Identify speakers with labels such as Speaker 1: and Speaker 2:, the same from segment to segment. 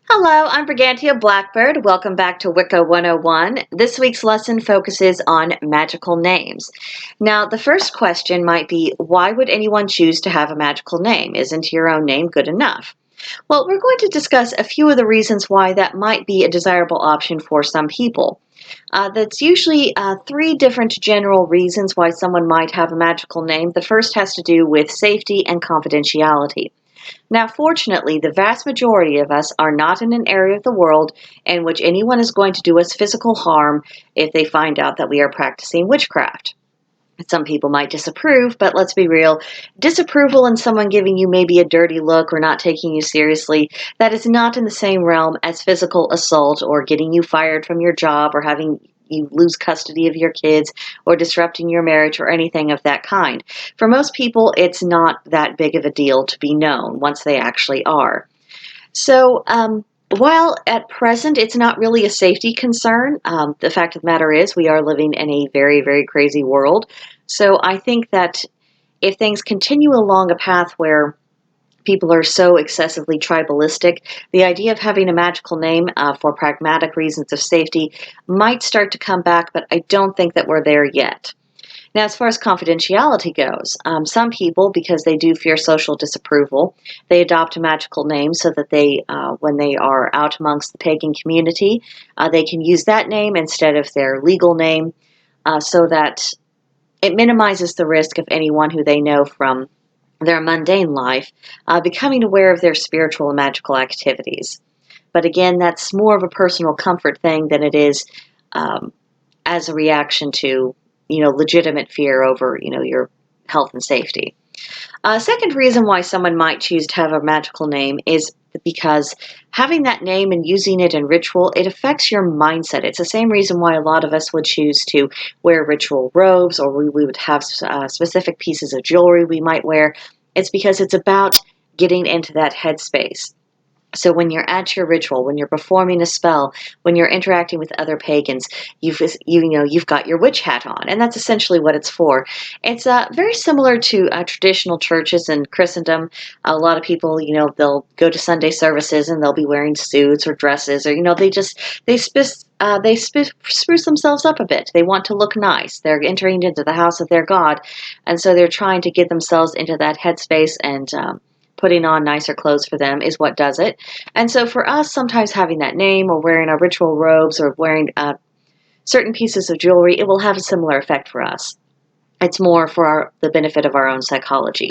Speaker 1: Hello, I'm Brigantia Blackbird. Welcome back to Wicca 101. This week's lesson focuses on magical names. Now, the first question might be, why would anyone choose to have a magical name? Isn't your own name good enough? Well, we're going to discuss a few of the reasons why that might be a desirable option for some people. That's usually three different general reasons why someone might have a magical name. The first has to do with safety and confidentiality. Now, fortunately, the vast majority of us are not in an area of the world in which anyone is going to do us physical harm if they find out that we are practicing witchcraft. Some people might disapprove, but let's be real. Disapproval and someone giving you maybe a dirty look or not taking you seriously, that is not in the same realm as physical assault or getting you fired from your job or having you lose custody of your kids or disrupting your marriage or anything of that kind. For most people, it's not that big of a deal to be known once they actually are. While at present it's not really a safety concern, the fact of the matter is we are living in a very, very crazy world. So I think that if things continue along a path where people are so excessively tribalistic, the idea of having a magical name for pragmatic reasons of safety might start to come back, but I don't think that we're there yet. Now, as far as confidentiality goes, some people, because they do fear social disapproval, they adopt a magical name so that when they are out amongst the pagan community, they can use that name instead of their legal name, so that it minimizes the risk of anyone who they know from their mundane life becoming aware of their spiritual and magical activities. But again, that's more of a personal comfort thing than it is um, as a reaction to, legitimate fear over, your health and safety. A second reason why someone might choose to have a magical name is because having that name and using it in ritual, it affects your mindset. It's the same reason why a lot of us would choose to wear ritual robes, or we would have specific pieces of jewelry we might wear. It's because it's about getting into that headspace. So when you're at your ritual, when you're performing a spell, when you're interacting with other pagans, you've got your witch hat on, and that's essentially what it's for. It's very similar to traditional churches in Christendom. A lot of people, they'll go to Sunday services and they'll be wearing suits or dresses, or they spruce themselves up a bit. They want to look nice. They're entering into the house of their god, and so they're trying to get themselves into that headspace and. Putting on nicer clothes for them is what does it. And so for us, sometimes having that name or wearing our ritual robes or wearing certain pieces of jewelry, it will have a similar effect for us. It's more for the benefit of our own psychology.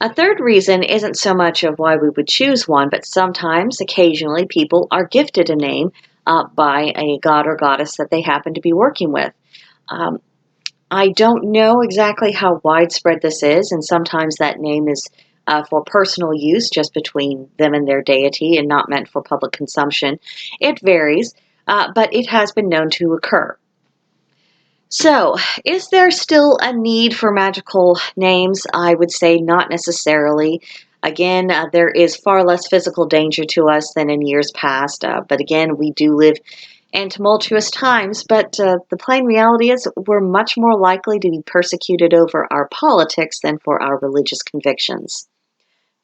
Speaker 1: A third reason isn't so much of why we would choose one, but sometimes, occasionally, people are gifted a name by a god or goddess that they happen to be working with. Um, I don't know exactly how widespread this is, and sometimes that name is for personal use just between them and their deity and not meant for public consumption. It varies, but it has been known to occur. So, is there still a need for magical names? I would say not necessarily. Again, there is far less physical danger to us than in years past, but again, we do live in tumultuous times, but the plain reality is we're much more likely to be persecuted over our politics than for our religious convictions.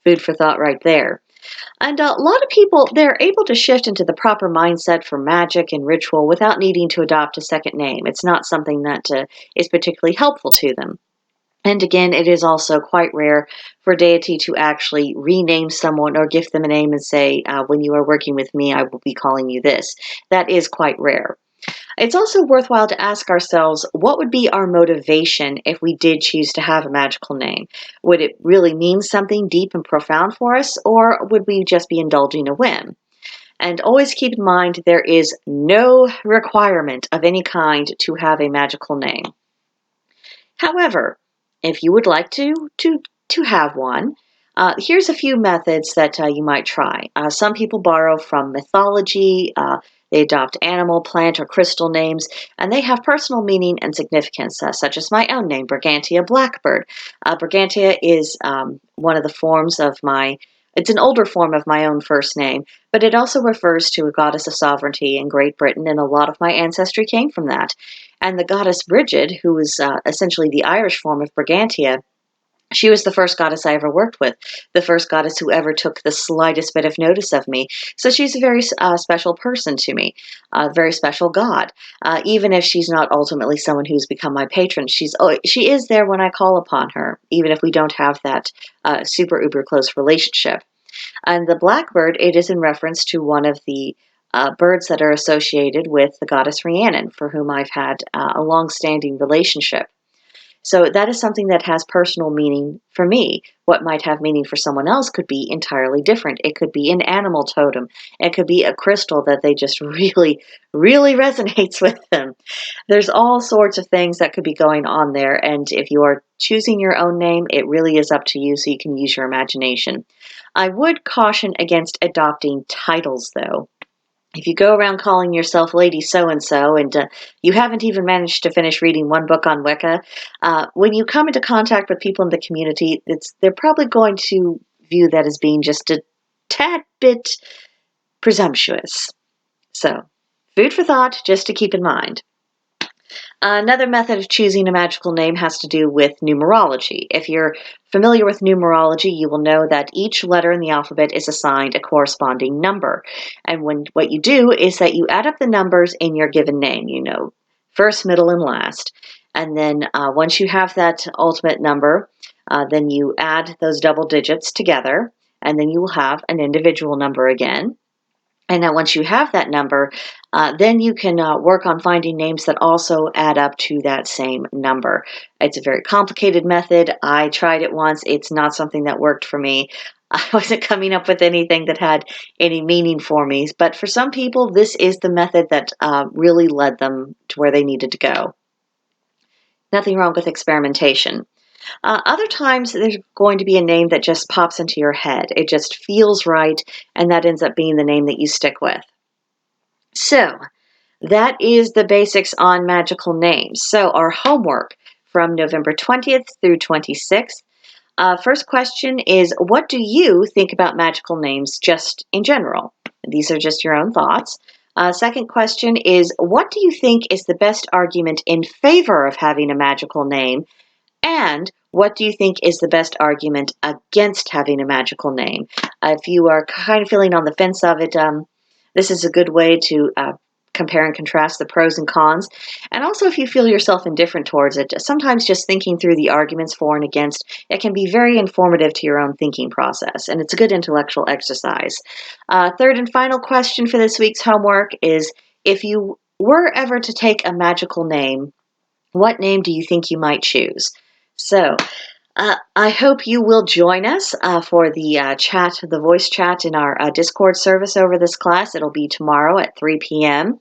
Speaker 1: Food for thought right there. And a lot of people, they're able to shift into the proper mindset for magic and ritual without needing to adopt a second name. It's not something that is particularly helpful to them. And again, it is also quite rare for deity to actually rename someone or give them a name and say, when you are working with me, I will be calling you this. That is quite rare. It's also worthwhile to ask ourselves what would be our motivation if we did choose to have a magical name? Would it really mean something deep and profound for us, or would we just be indulging a whim? And always keep in mind there is no requirement of any kind to have a magical name. However, if you would like to have one, here's a few methods that you might try. Some people borrow from mythology. They adopt animal, plant, or crystal names, and they have personal meaning and significance, such as my own name, Brigantia Blackbird. Brigantia is one of the forms of it's an older form of my own first name, but it also refers to a goddess of sovereignty in Great Britain, and a lot of my ancestry came from that. And the goddess Brigid, who is essentially the Irish form of Brigantia, She was the first goddess I ever worked with, the first goddess who ever took the slightest bit of notice of me. So she's a very special person to me, a very special god. Even if she's not ultimately someone who's become my patron, she is there when I call upon her, even if we don't have that super uber close relationship. And the blackbird, it is in reference to one of the birds that are associated with the goddess Rhiannon, for whom I've had a long-standing relationship. So that is something that has personal meaning for me. What might have meaning for someone else could be entirely different. It could be an animal totem. It could be a crystal that they just really, really resonates with them. There's all sorts of things that could be going on there. And if you are choosing your own name, it really is up to you, so you can use your imagination. I would caution against adopting titles, though. If you go around calling yourself Lady So-and-so and you haven't even managed to finish reading one book on Wicca, when you come into contact with people in the community, they're probably going to view that as being just a tad bit presumptuous. So, food for thought, just to keep in mind. Another method of choosing a magical name has to do with numerology. If you're familiar with numerology, you will know that each letter in the alphabet is assigned a corresponding number. And what you do is that you add up the numbers in your given name, first, middle, and last. And then once you have that ultimate number, then you add those double digits together, and then you will have an individual number again. And now once you have that number, then you can work on finding names that also add up to that same number. It's a very complicated method. I tried it once. It's not something that worked for me. I wasn't coming up with anything that had any meaning for me. But for some people, this is the method that really led them to where they needed to go. Nothing wrong with experimentation. Other times, there's going to be a name that just pops into your head. It just feels right, and that ends up being the name that you stick with. So, that is the basics on magical names. So, our homework from November 20th through 26th. First question is, what do you think about magical names just in general? These are just your own thoughts. Second question is, what do you think is the best argument in favor of having a magical name? And what do you think is the best argument against having a magical name? If you are kind of feeling on the fence of it, this is a good way to compare and contrast the pros and cons. And also, if you feel yourself indifferent towards it, sometimes just thinking through the arguments for and against, it can be very informative to your own thinking process, and it's a good intellectual exercise. Third and final question for this week's homework is, if you were ever to take a magical name, what name do you think you might choose? So, I hope you will join us for the chat, the voice chat in our Discord service over this class. It'll be tomorrow at 3 p.m.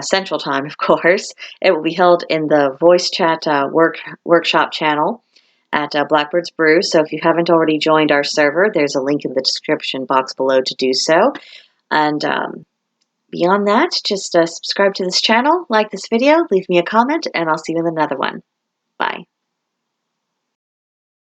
Speaker 1: Central Time, of course. It will be held in the voice chat workshop channel at Blackbird's Brew. So if you haven't already joined our server, there's a link in the description box below to do so. And beyond that, just subscribe to this channel, like this video, leave me a comment, and I'll see you in another one. Bye.